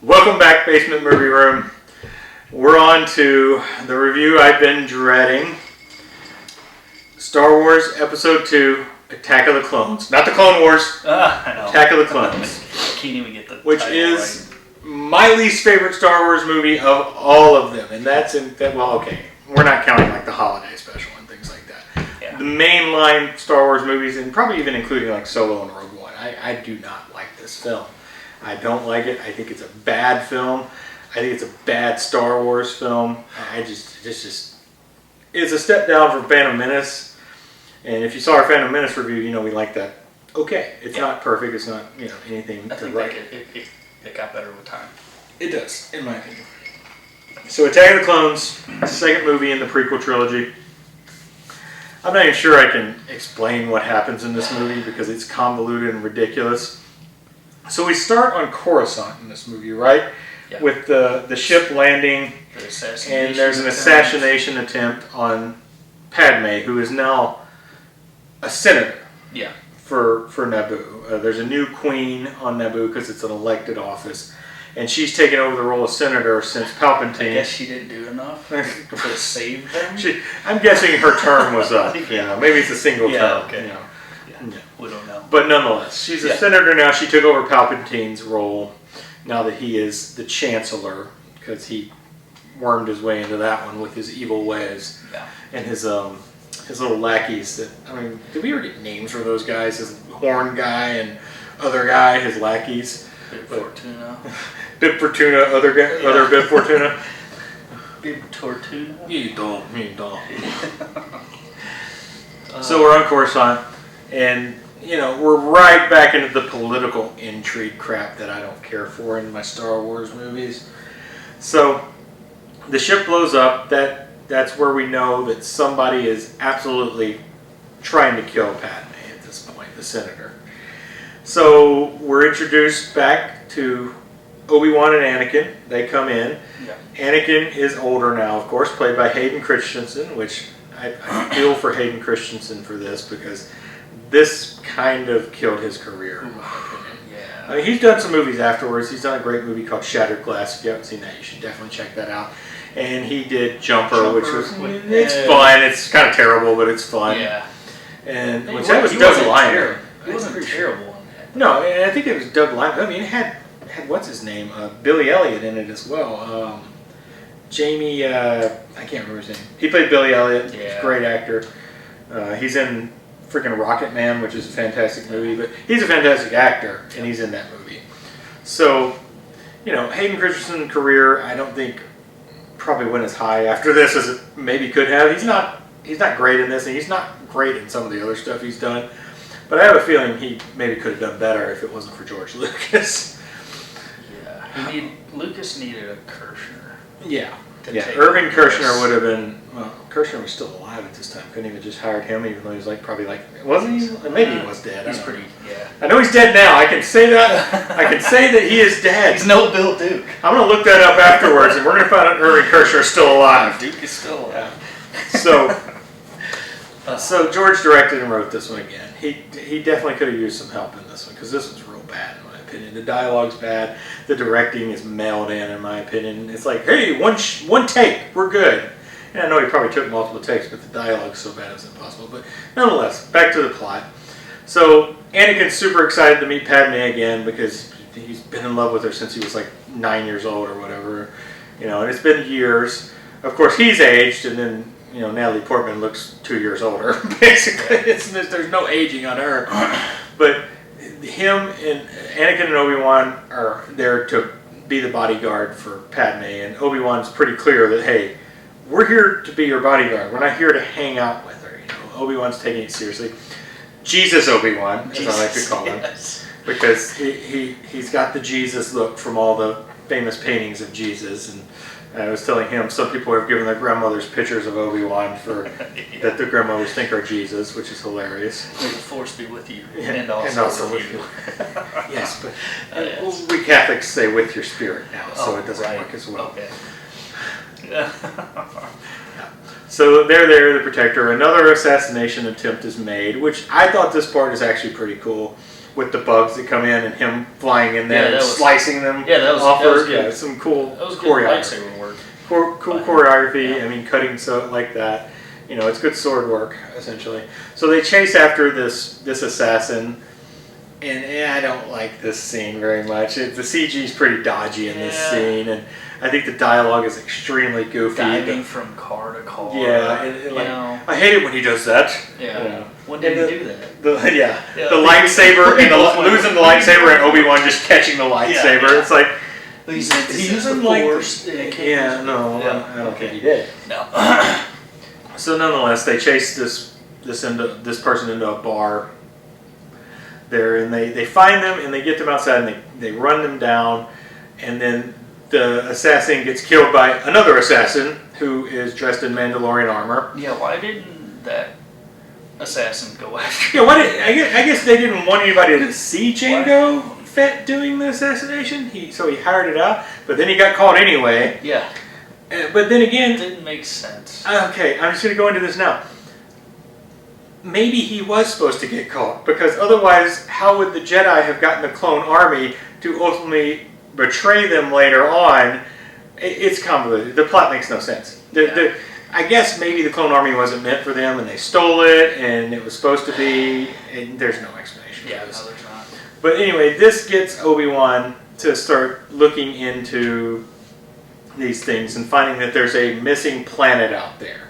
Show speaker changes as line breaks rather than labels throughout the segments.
Welcome back, Basement Movie Room. We're on to the review I've been dreading. Star Wars Episode 2, Attack of the Clones. Not the Clone Wars.
I know.
Attack of the Clones.
Can't even get the
which
title
is my least favorite Star Wars movie of all of them. And that's we're not counting like the holiday special and things like that.
Yeah.
The mainline Star Wars movies, and probably even including like Solo and Rogue One, I do not like this film. I don't like it. I think it's a bad film. I think it's a bad Star Wars film. It's a step down from Phantom Menace. And if you saw our Phantom Menace review, you know we like that. Okay, it's not perfect. It's not anything
I
to
think
write.
it got better with time.
It does, in my opinion. So Attack of the Clones, second movie in the prequel trilogy. I'm not even sure I can explain what happens in this movie because it's convoluted and ridiculous. So we start on Coruscant in this movie, right?
Yeah.
With the ship landing, and there's an assassination attempt on Padme, who is now a senator.
Yeah.
For Naboo. There's a new queen on Naboo because it's an elected office. And she's taken over the role of senator since Palpatine.
I guess she didn't do enough to save them.
I'm guessing her term was up. Maybe it's a single term.
Okay. Yeah. We don't know.
But nonetheless, she's a senator now. She took over Palpatine's role now that he is the chancellor because he wormed his way into that one with his evil ways and his little lackeys. Did we ever get names for those guys? His horn guy and other guy, his lackeys.
Bib Fortuna.
Bib Fortuna, other Bib Fortuna.
Bib Tortuna.
You don't. So we're on Coruscant, and we're right back into the political intrigue crap that I don't care for in my Star Wars movies. So the ship blows up. That's where we know that somebody is absolutely trying to kill Padme at this point, the senator. So we're introduced back to Obi-Wan and Anakin. They come in. Yeah. Anakin is older now, of course, played by Hayden Christensen, which I feel for Hayden Christensen for this because this kind of killed his career, in my opinion. Yeah. He's done some movies afterwards. He's done a great movie called Shattered Glass. If you haven't seen that, you should definitely check that out. And he did Jumper, which was it's fun. It's kind of terrible, but it's fun.
Yeah.
And which that was Doug Liman.
It wasn't terrible.
No, and I think it was Doug Liman. It had what's his name? Billy Elliot in it as well. Jamie, I can't remember his name. He played Billy Elliot. Yeah. He's a great actor. He's in freaking Rocket Man, which is a fantastic movie. But he's a fantastic actor, and he's in that movie. So, Hayden Christensen's career, I don't think probably went as high after this as it maybe could have. He's not great in this, and he's not great in some of the other stuff he's done. But I have a feeling he maybe could have done better if it wasn't for George Lucas.
Yeah, Lucas needed a Kirshner.
Yeah. Irving Kirshner would have been. Well, Kirshner was still alive at this time. Couldn't even just hired him, even though he was wasn't he? Maybe he was dead.
He's pretty. Yeah.
I know he's dead now. I can say that. I can say that he is dead.
He's no Bill Duke.
I'm gonna look that up afterwards, and we're gonna find out Irving Kirshner is still alive.
Duke is still alive.
So George directed and wrote this one again. He definitely could have used some help in this one because this one's real bad in my opinion. The dialogue's bad. The directing is mailed in my opinion. It's like, hey, one take, we're good. And I know he probably took multiple takes, but the dialogue's so bad it's impossible. But nonetheless, back to the plot. So Anakin's super excited to meet Padme again because he's been in love with her since he was like 9 years old or whatever. And it's been years. Of course, he's aged, and then Natalie Portman looks 2 years older, basically. There's no aging on her. But him and Anakin and Obi-Wan are there to be the bodyguard for Padme, and Obi-Wan's pretty clear that, hey, we're here to be your bodyguard. We're not here to hang out with her. Obi-Wan's taking it seriously. Jesus Obi-Wan, as I like to call him, because he's got the Jesus look from all the famous paintings of Jesus, and I was telling him some people have given their grandmothers pictures of Obi-Wan that their grandmothers think are Jesus, which is hilarious.
May the Force be with you,
and also with you. Yes, but we Catholics say with your spirit now, so it doesn't work as well.
Okay.
So they're there to protect her. Another assassination attempt is made, which I thought this part is actually pretty cool, with the bugs that come in and him flying in there and slicing them.
Yeah, that was good.
Yeah, some cool
that was
choreography.
Good lightsaber work.
Cool choreography. Yeah. I mean, cutting so like that. You know, it's good sword work essentially. So they chase after this assassin. And I don't like this scene very much. The CG is pretty dodgy in this scene, and I think the dialogue is extremely goofy.
Diving from car to car.
Yeah, and like, I hate it when he does that.
Yeah. You know. When did he do that?
The lightsaber and losing the lightsaber and Obi-Wan just catching the lightsaber. Yeah. It's like
he's using the Force.
Yeah, no, I don't think he did.
No.
So nonetheless, they chase this person into a bar. There, and they find them and they get them outside and they run them down, and then the assassin gets killed by another assassin who is dressed in Mandalorian armor.
Yeah, why didn't that assassin go after?
Yeah, I guess they didn't want anybody to see Jango Fett doing the assassination. So he hired it out, but then he got caught anyway.
Yeah,
but then again,
it didn't make sense.
Okay, I'm just going to go into this now. Maybe he was supposed to get caught, because otherwise, how would the Jedi have gotten the clone army to ultimately betray them later on? It's convoluted. The plot makes no sense. I guess maybe the clone army wasn't meant for them, and they stole it, and it was supposed to be, and there's no explanation for this.
No, there's not.
But anyway, this gets Obi-Wan to start looking into these things and finding that there's a missing planet out there.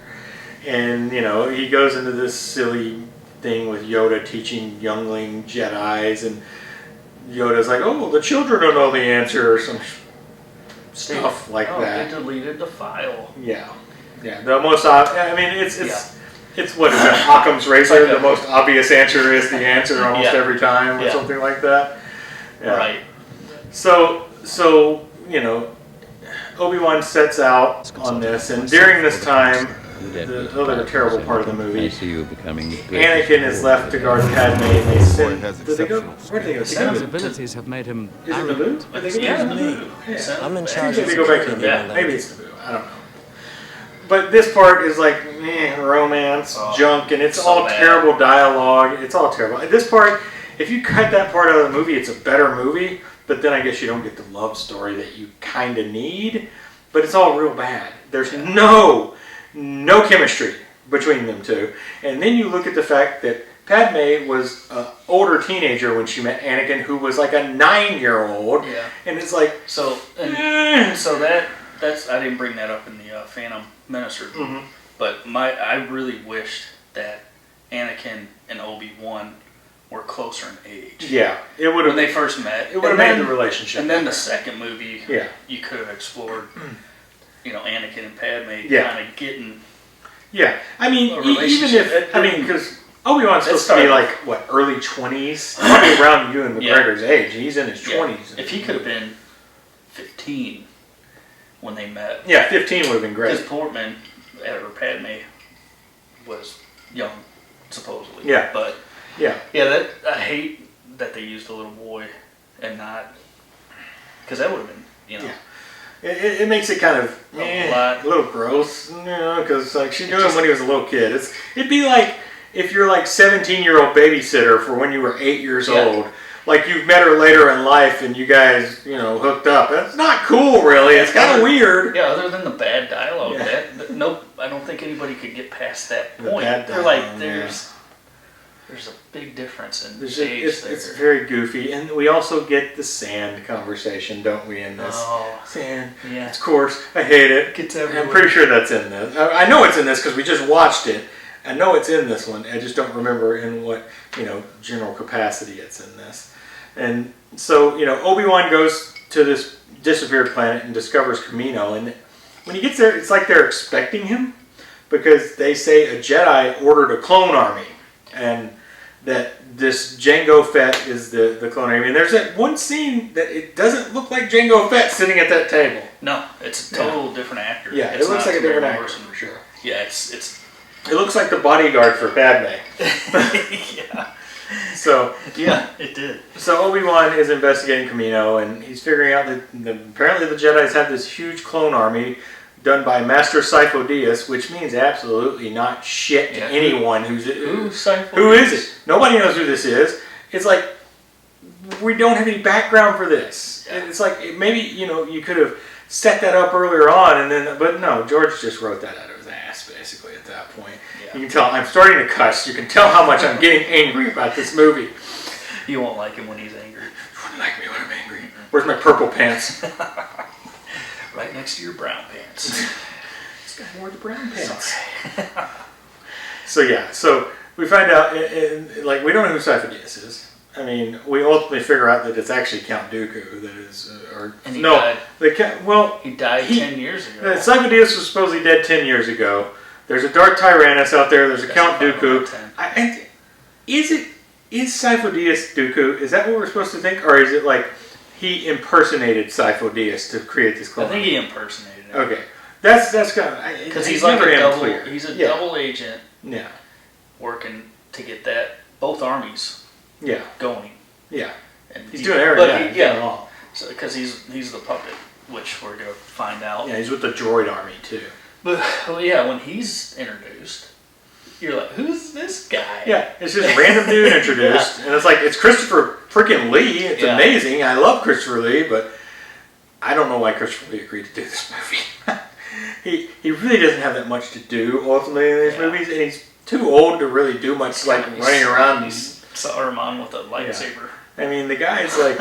And, you know, he goes into this silly thing with Yoda teaching youngling Jedis, and Yoda's like, oh, the children don't know the answer, or some stuff like that.
They deleted the file.
Yeah. Yeah. The most, I mean, it's what is it, Occam's razor? The most obvious answer is the answer almost every time, or something like that. Yeah.
Right.
So, you know, Obi-Wan sets out on this, and during this time, the other terrible part of the movie, Anakin is left to guard Padme, and they send. Did they go? Where did they go?
His abilities have made him.
Is it Naboo?
Yeah,
I'm in charge.
They go back to Naboo. Maybe it's Naboo. I don't know. But this part is like romance, junk, and it's all terrible dialogue. It's all terrible. This part, if you cut that part out of the movie, it's a better movie. But then I guess you don't get the love story that you kind of need. But it's all real bad. There's no chemistry between them two. And then you look at the fact that Padme was an older teenager when she met Anakin, who was like a 9-year-old.
Yeah.
And it's like...
So that's I didn't bring that up in the Phantom Menace review. Mm-hmm. But I really wished that Anakin and Obi-Wan were closer in age.
Yeah. It would have...
When they first met.
It would have made the relationship.
And then the second movie, you could have explored... You know, Anakin and Padme kind of getting. Yeah, I mean,
even if because Obi-Wan's supposed to be like what, early 20s, probably around Ewan McGregor's age. He's in his 20s.
If he could have been 15 when they met.
Yeah, 15 would have been great.
Because Portman or Padme was young, supposedly.
Yeah,
but that I hate that they used a little boy and not because that would have been
Yeah. It makes it kind of a little gross, you know, because like she knew him when he was a little kid. It'd be like if you're like 17-year-old babysitter for when you were 8 years old. Like you've met her later in life and you guys, you know, hooked up. That's not cool, really. It's kind of weird.
Yeah, other than the bad dialogue, I don't think anybody could get past that point.
They're
like, there's a big difference in age there.
It's very goofy, and we also get the sand conversation, don't we, in this?
Oh,
sand.
Yeah.
Of course, I hate it.
Gets everywhere.
I'm pretty sure that's in this. I know it's in this because we just watched it. I know it's in this one. I just don't remember in what, general capacity it's in this. And so, Obi-Wan goes to this disappeared planet and discovers Kamino, and when he gets there, it's like they're expecting him because they say a Jedi ordered a clone army. And that this Jango Fett is the clone army. And there's that one scene that it doesn't look like Jango Fett sitting at that table.
No, it's a total different actor.
Yeah, it looks like a different actor for sure.
Yeah, it
looks like the bodyguard for Padme.
Yeah.
So
yeah, it did.
So Obi-Wan is investigating Kamino, and he's figuring out that apparently the Jedis have this huge clone army done by Master Sifo Dyas, which means absolutely not shit to anyone who is it? Nobody knows who this is. It's like, we don't have any background for this. Yeah. It's like, maybe, you could have set that up earlier on, but no, George just wrote that out of his ass, basically, at that point. Yeah. You can tell, I'm starting to cuss. You can tell how much I'm getting angry about this movie.
You won't like him when he's angry.
You wouldn't like me when I'm angry. Where's my purple pants?
Right next to your brown pants.
This guy wore the brown pants. So we find out, we don't know who Sifo Dyas is. I mean, we ultimately figure out that it's actually Count Dooku that is,
and he died.
He
died 10 years ago.
Sifo Dyas was supposedly dead 10 years ago. There's a Darth Tyrannus out there. There's a Count Dooku. Is Sifo Dyas Dooku? Is that what we're supposed to think, or is it like he impersonated Sifo Dyas to create this clone?
I think he impersonated him.
Okay, that's kind of
because he's like a double. He's a double agent.
Yeah,
working to get both armies.
Yeah,
going.
Yeah,
and
he's doing everything.
So because he's the puppet, which we're gonna find out.
Yeah, he's with the droid army too.
But when he's introduced, you're like, who's this guy?
Yeah, it's just random dude introduced, and it's like it's Christopher freaking Lee. It's amazing. I love Christopher Lee, but I don't know why Christopher Lee agreed to do this movie. he really doesn't have that much to do ultimately in these movies, and he's too old to really do much running around.
He's Saruman with a lightsaber.
Yeah. I mean, the guy's like,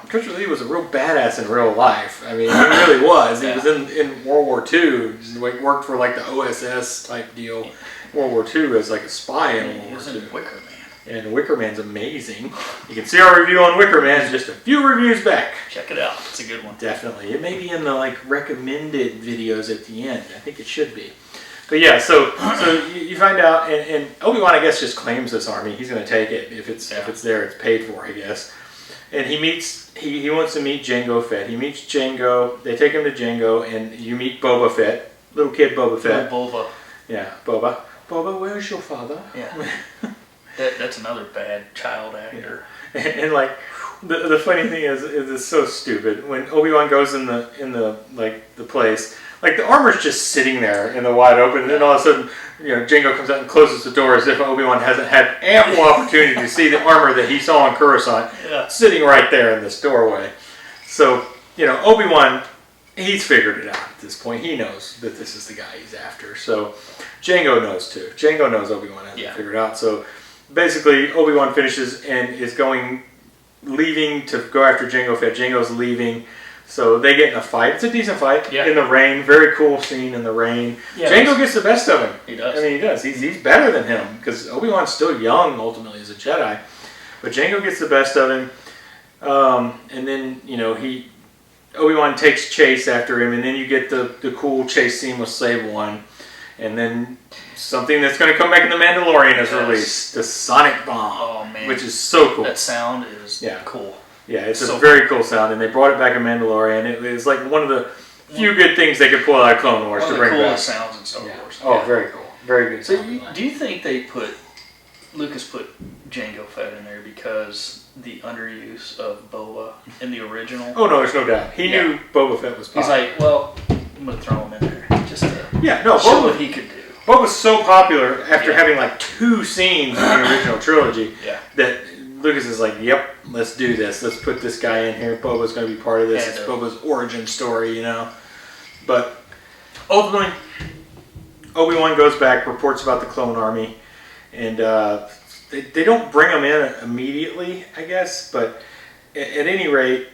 Christopher Lee was a real badass in real life. I mean, he really was. He was in World War II. Worked for the OSS type deal. Yeah. World War II as a spy in World War II.
Wicker Man.
And Wicker Man's amazing. You can see our review on Wicker Man just a few reviews back.
Check it out. It's a good one.
Definitely. It may be in the recommended videos at the end. I think it should be. But yeah, so you find out, and Obi-Wan, I guess, just claims this army. He's going to take it if it's there. It's paid for, I guess. And he wants to meet Jango Fett. He meets Jango. They take him to Jango, and you meet Boba Fett, little kid Boba Fett.
Boba.
Yeah, Boba. Boba, where's your father?
Yeah. That's another bad child actor.
Yeah. And the funny thing is it's so stupid when Obi-Wan goes in the place. The armor's just sitting there in the wide open, and then all of a sudden, Jango comes out and closes the door as if Obi-Wan hasn't had ample opportunity to see the armor that he saw on Coruscant sitting right there in this doorway. So, Obi-Wan, he's figured it out at this point. He knows that this is the guy he's after. So, Jango knows too. Jango knows Obi-Wan hasn't figured it out. So, basically, Obi-Wan finishes and is leaving to go after Jango Fett. Jango's leaving. So they get in a fight. It's a decent fight in the rain. Very cool scene in the rain. Yeah, Jango gets the best of him.
He does.
I mean, he does. He's better than him because Obi-Wan's still young ultimately as a Jedi. But Jango gets the best of him. And then, Obi-Wan takes chase after him. And then you get the cool chase scene with Slave One. And then something that's going to come back in The Mandalorian is released. The Sonic Bomb.
Oh, man.
Which is so cool.
That sound is cool.
Yeah, it's a very cool sound, and they brought it back in Mandalorian. It was one of the few good things they could pull out of Clone Wars to bring back.
One of the coolest sounds in Star Wars.
Oh, very cool. Very good.
So do you think Lucas put Jango Fett in there because the underuse of Boba in the original?
Oh, no, there's no doubt. He knew Boba Fett was popular.
He's like, well, I'm going to throw him in there just to
show
what he could do.
Boba's so popular after having 2 scenes in the original trilogy that Lucas is like, yep, let's do this. Let's put this guy in here. Boba's going to be part of this. It's Boba's origin story, But ultimately, Obi-Wan goes back, reports about the clone army, and they don't bring him in immediately, I guess. But at any rate,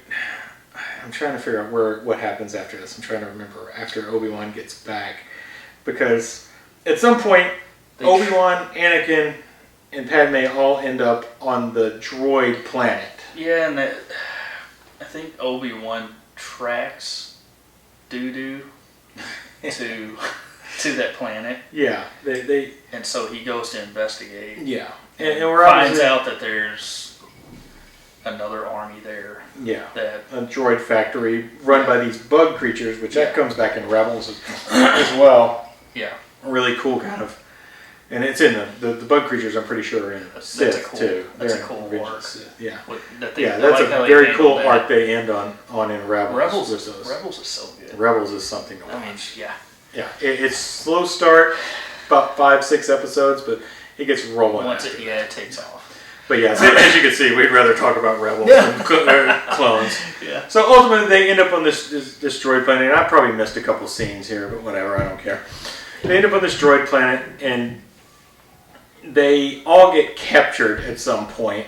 I'm trying to figure out what happens after this. I'm trying to remember after Obi-Wan gets back. Because at some point, Obi-Wan, Anakin, and Padme all end up on the droid planet.
Yeah, and I think Obi-Wan tracks Doo-Doo to that planet.
Yeah,
and so he goes to investigate.
Yeah,
and finds out that there's another army there.
Yeah, a droid factory run by these bug creatures, which that comes back in Rebels as well.
Yeah,
really cool kind of. And it's in the bug creatures, I'm pretty sure, are in Sith, too.
That's a cool arc.
Yeah.
That's
a very cool arc they end on in Rebels.
Rebels is so good.
Rebels is something to watch.
Yeah.
Yeah, it's slow start, about 5-6 episodes, but it gets rolling.
Once it takes off.
But yeah, so as you can see, we'd rather talk about Rebels than clones.
Yeah.
So ultimately, they end up on this droid planet, and I probably missed a couple scenes here, but whatever, I don't care. They end up on this droid planet, and they all get captured at some point,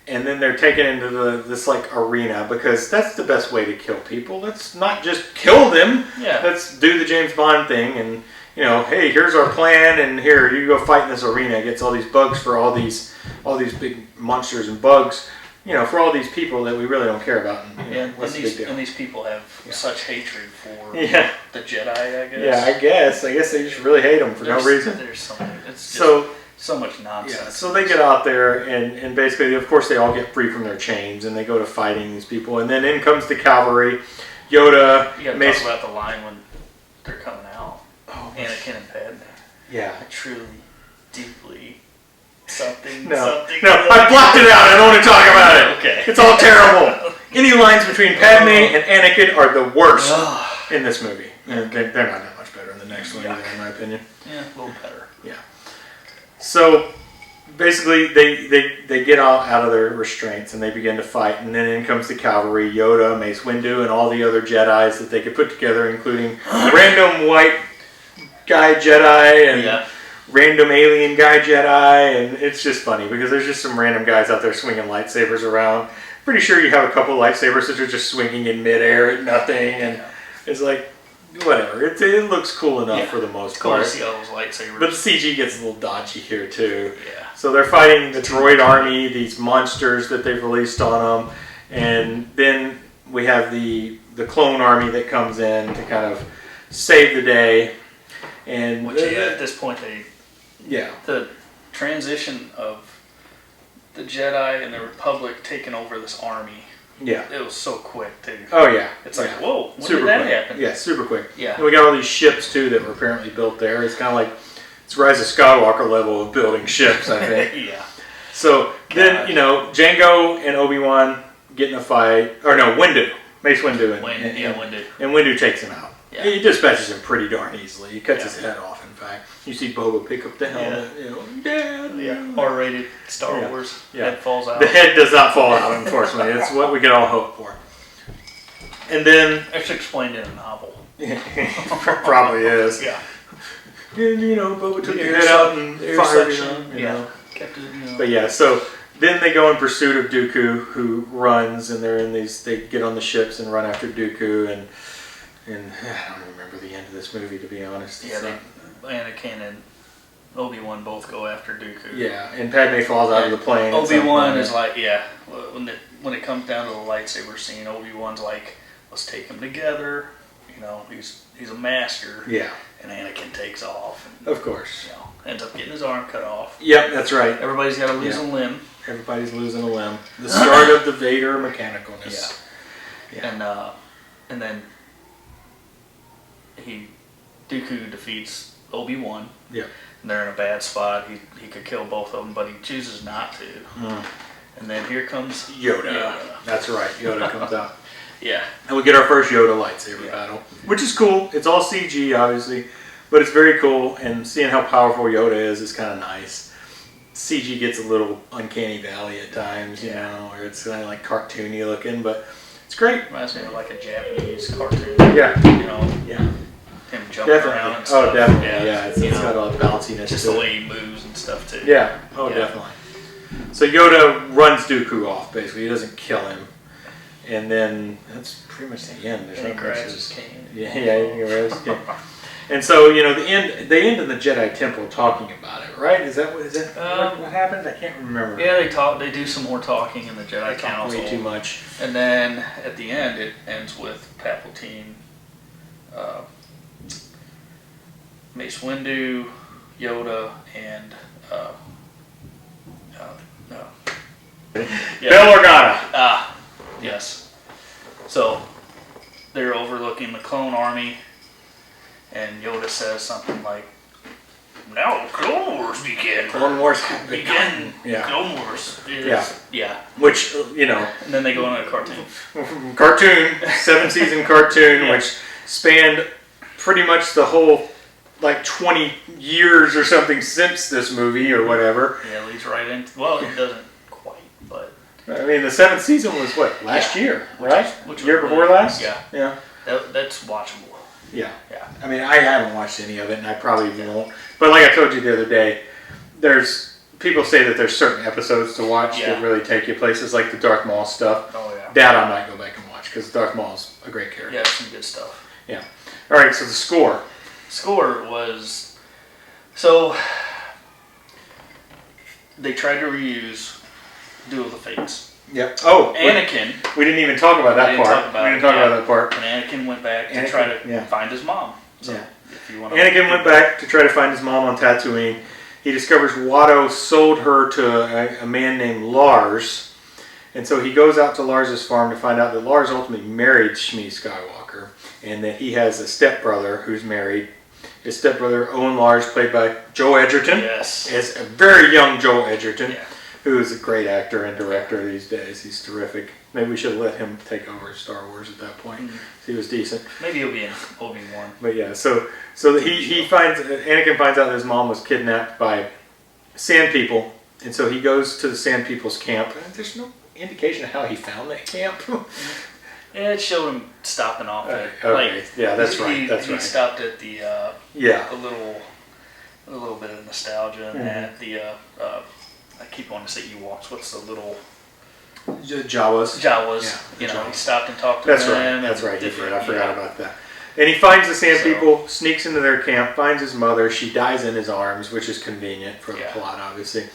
and then they're taken into this like arena, because that's the best way to kill people. Let's not just kill them.
Yeah.
Let's do the James Bond thing, and hey, here's our plan, and here you go fight in this arena against all these bugs for all these big monsters and bugs, for all these people that we really don't care about. And, what's the big deal?
And these people have such hatred for the Jedi, I guess.
Yeah, I guess they just really hate them for no reason.
There's so much nonsense.
Yeah, so they get out there, and basically, of course, they all get free from their chains, and they go to fighting these people, and then in comes the cavalry. Yoda.
You gotta talk about the line when they're coming out.
Oh,
Anakin and Padme.
Yeah.
I truly, deeply, something.
No,
something.
I blocked it out. I don't want to talk about it.
Okay.
It's all terrible. Any lines between Padme and Anakin are the worst in this movie. They're not that much better in the next one, either, in my opinion.
Yeah, a little better.
Yeah. So basically, they get out of their restraints and they begin to fight, and then in comes the cavalry, Yoda, Mace Windu, and all the other Jedis that they could put together, including random white guy Jedi and random alien guy Jedi, and it's just funny because there's just some random guys out there swinging lightsabers around. Pretty sure you have a couple lightsabers that are just swinging in midair at nothing, and it's like, whatever. It looks cool enough for the most part.
Cool to see all those lightsabers.
But the CG gets a little dodgy here too.
Yeah.
So they're fighting the droid army, these monsters that they've released on them, and then we have the clone army that comes in to kind of save the day. And
which at this point the transition of the Jedi and the Republic taking over this army.
Yeah.
It was so quick too.
Oh yeah.
It's like, whoa, when
super
did that
quick.
happen?
Yeah, super quick.
Yeah.
And we got all these ships too that were apparently built there. It's kind of like it's Rise of Skywalker level of building ships, I think.
Yeah.
So then, Jango and Obi-Wan get in a fight. Or no, Mace Windu.
Windu.
And Windu takes him out.
Yeah.
He dispatches him pretty darn easily. He cuts his head off, in fact. You see Boba pick up the helmet, Dad.
Yeah. R-rated Star Wars.
Yeah.
Head falls out.
The head does not fall out, unfortunately. It's what we can all hope for. And then...
It's explained in a novel.
Probably is.
Yeah.
And, Boba took the head out and fired him.
Kept it,
But yeah, so then they go in pursuit of Dooku, who runs, and they get on the ships and run after Dooku, and I don't remember the end of this movie, to be honest.
Yeah, Anakin and Obi-Wan both go after Dooku.
Yeah, and Padme falls out of the plane.
Obi-Wan is like, when it comes down to the lightsaber scene, Obi-Wan's like, let's take them together. He's a master.
Yeah.
And Anakin takes off. And,
of course.
Ends up getting his arm cut off.
Yep, that's right.
Everybody's got to lose a limb.
Everybody's losing a limb. The start of the Vader mechanicalness.
Yeah. And then Dooku defeats Obi-Wan.
Yeah.
And they're in a bad spot. He could kill both of them, but he chooses not to.
Mm.
And then here comes
Yoda. That's right. Yoda comes out.
Yeah.
And we get our first Yoda lightsaber battle, which is cool. It's all CG, obviously, but it's very cool. And seeing how powerful Yoda is kind of nice. CG gets a little uncanny valley at times, where it's kind of like cartoony looking, but it's great.
Reminds me of like a Japanese cartoon.
Yeah.
Yeah. Him jumping around and stuff.
Oh, definitely. Yeah, it's got all the bounciness.
Just the way he moves and stuff too.
Yeah. Oh, definitely. So Yoda runs Dooku off, basically. He doesn't kill him. And then that's pretty much the end.
And he grabs his cane.
Yeah, he grabs his cane. And so, they end in the Jedi Temple talking about it, right? Is that what happened? I can't remember.
Yeah, they do some more talking in the Jedi Council.
Way too much.
And then at the end, it ends with Palpatine, Mace Windu, Yoda, and
Bail Organa.
Yes. So they're overlooking the clone army, and Yoda says something like, "Now Clone Wars begin."
Clone Wars
begin.
Yeah.
Clone Wars. Yeah.
Which,
And then they go into a cartoon.
7-season cartoon, which spanned pretty much the whole like 20 years or something since this movie or whatever.
Yeah, it leads right into. Well, it doesn't quite, but.
I mean, the 7th season was what, last year, right?
Which
year
was
before last?
Yeah.
Yeah.
That's watchable.
Yeah.
Yeah.
I mean, I haven't watched any of it, and I probably won't. But like I told you the other day, people say that there's certain episodes to watch that really take you places, like the Darth Maul stuff.
Oh, yeah.
That I might go back and watch, because Darth Maul's a great character.
Yeah, some good stuff.
Yeah. All right, so the score.
Score was... So, they tried to reuse Duel of the Fates.
Yep. Oh,
Anakin.
We didn't even talk about that part. We didn't talk about that part.
And Anakin went back to try to find his mom. So if you want to
Anakin went back to try to find his mom on Tatooine. He discovers Watto sold her to a man named Lars. And so he goes out to Lars's farm to find out that Lars ultimately married Shmi Skywalker. And that he has a stepbrother who's married. His stepbrother, Owen Lars, played by Joel Edgerton.
Yes.
Is a very young Joel Edgerton.
Yeah.
Who is a great actor and director these days. He's terrific. Maybe we should have let him take over Star Wars at that point. He was decent.
Maybe he'll be in Obi-Wan.
But yeah, so Anakin finds out that his mom was kidnapped by Sand People, and so he goes to the Sand People's camp. There's no indication of how he found that camp.
Yeah, it showed him stopping off at
okay. Yeah, that's right.
He stopped at the a little bit of nostalgia and at the I keep wanting to say Ewoks. What's the little
Jawas?
Yeah,
Jawas.
He stopped and talked to
them. That's right. He did. I forgot about that. And he finds the Sand People, sneaks into their camp, finds his mother. She dies in his arms, which is convenient for the plot, obviously.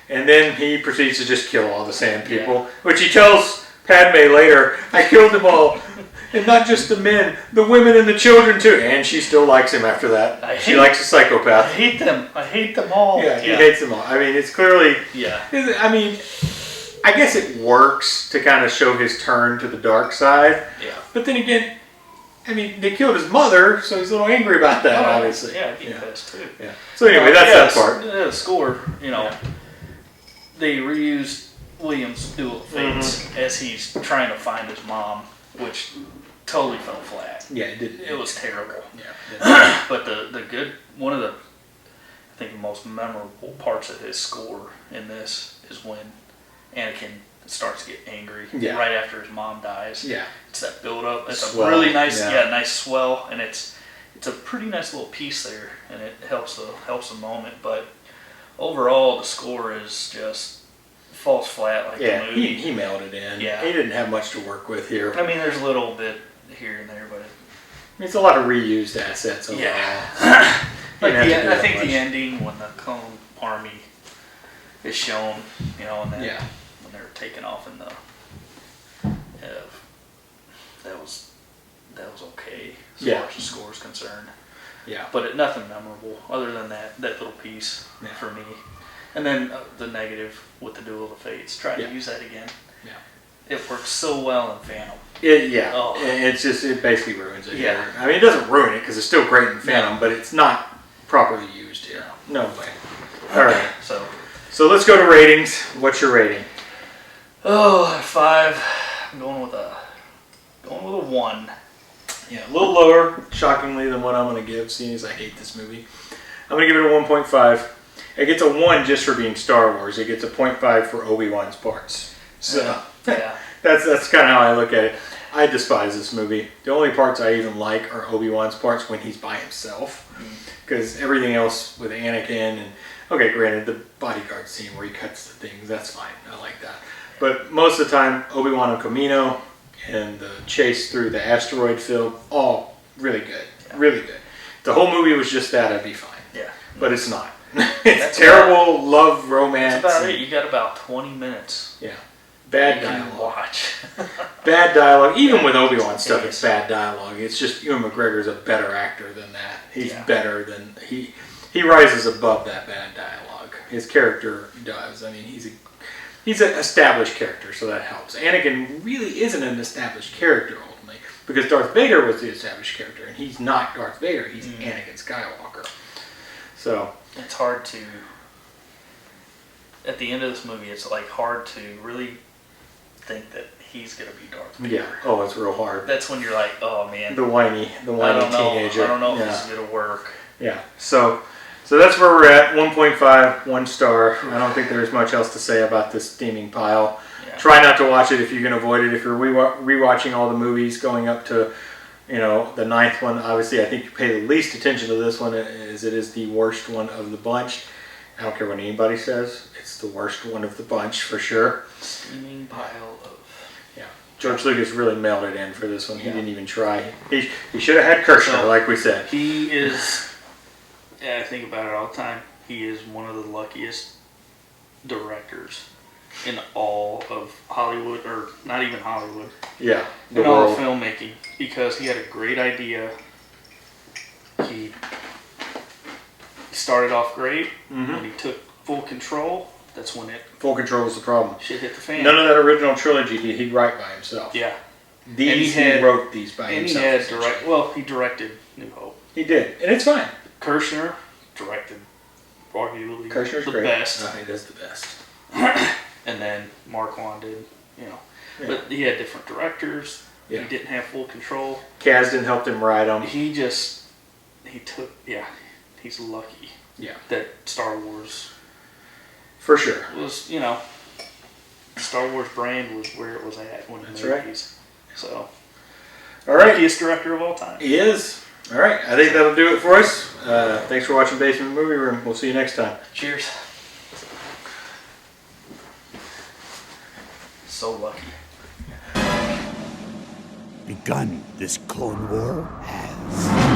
And then he proceeds to just kill all the Sand People, which he tells Padme later, I killed them all. And not just the men, the women and the children too. And she still likes him after that. She likes a psychopath.
I hate them. I hate them all.
Yeah, he hates them all. I mean, it's clearly...
Yeah.
I mean, I guess it works to kind of show his turn to the dark side.
Yeah.
But then again, I mean, they killed his mother, so he's a little angry about that, obviously.
Yeah, I'd be pissed too.
Yeah. So anyway, that's that part.
The score, they reused William's Duel of Fates as he's trying to find his mom, which totally fell flat.
Yeah, it did.
It was terrible.
Yeah.
But one of the, I think, the most memorable parts of his score in this is when Anakin starts to get angry right after his mom dies.
Yeah.
It's that build up. It's
swell.
A really nice, nice swell, and it's a pretty nice little piece there, and it helps the moment. But overall, the score is just falls flat like the movie.
He mailed it in.
Yeah.
He didn't have much to work with here.
I mean, there's a little bit here and there, but
it's a lot of reused assets overall.
Yeah. Like I think
much.
the ending when the clone army is shown, and then when they're taken off in the, that was okay as far as the score is concerned.
Yeah.
But nothing memorable other than that little piece for me. And then the negative with the Duel of the Fates, trying to use that again.
Yeah.
It works so well in Phantom.
It basically ruins it.
Yeah.
Here. I mean, it doesn't ruin it because it's still great in Phantom, but it's not properly used here. No way. All right. So let's go to ratings. What's your rating?
5. I'm going with a 1.
Yeah, a little lower, shockingly, than what I'm going to give, seeing as I hate this movie. I'm going to give it a 1.5. It gets a 1 just for being Star Wars. It gets a 0.5 for Obi-Wan's parts. So that's kind of how I look at it. I despise this movie. The only parts I even like are Obi-Wan's parts when he's by himself. Because everything else with Anakin and... Okay, granted, the bodyguard scene where he cuts the things, that's fine. I like that. But most of the time, Obi-Wan and Kamino and the chase through the asteroid field, all really good. Yeah. Really good. If the whole movie was just that, I'd be fine. Yeah. But it's not. It's terrible love romance.
That's about it. You got about 20 minutes.
Yeah. Bad dialogue.
Watch.
Bad dialogue. Even with Obi-Wan stuff, it's bad dialogue. It's just Ewan McGregor's a better actor than that. He's better than... He rises above that bad dialogue. His character does. I mean, he's an established character, so that helps. Anakin really isn't an established character, ultimately, because Darth Vader was the established character, and he's not Darth Vader. He's Anakin Skywalker. So...
It's hard to... At the end of this movie, it's like hard to really think that he's going to be Darth Vader.
Yeah. Oh, it's real hard.
That's when you're like, oh, man.
The whiny teenager.
I don't know if this is going to work.
Yeah. So that's where we're at. 1.5, 1 star. I don't think there's much else to say about this steaming pile.
Yeah.
Try not to watch it if you can avoid it. If you're rewatching all the movies going up to, the 9th one, obviously I think you pay the least attention to this one, as it is the worst one of the bunch. I don't care what anybody says. It's the worst one of the bunch for sure.
Steaming pile of...
Yeah. George Lucas really mailed it in for this one. He
Yeah.
didn't even try. He should have had Kirshner, like we said.
He is... Yeah, I think about it all the time. He is one of the luckiest directors in all of Hollywood, or not even Hollywood.
Yeah.
In all of filmmaking, because he had a great idea. He started off great.
Mm-hmm.
When he took full control, that's when
Full control was the problem.
shit hit the fan.
None of that original trilogy did he write by himself.
Yeah.
He wrote these by himself.
And he directed New Hope.
He did, and it's fine.
Kirshner directed arguably
Kirshner's
the
great.
best.
He does the best.
And then Marquand did,
Yeah.
But he had different directors.
Yeah.
He didn't have full control.
Kasdan helped him write them.
He's lucky.
Yeah.
That Star Wars
For sure.
was, Star Wars brand was where it was at when he
That's
made
right.
these. So,
All right.
luckiest director of all time.
He is. All right. I think that'll do it for us. Thanks for watching Basement Movie Room. We'll see you next time.
Cheers. So lucky.
Begun this Clone War has.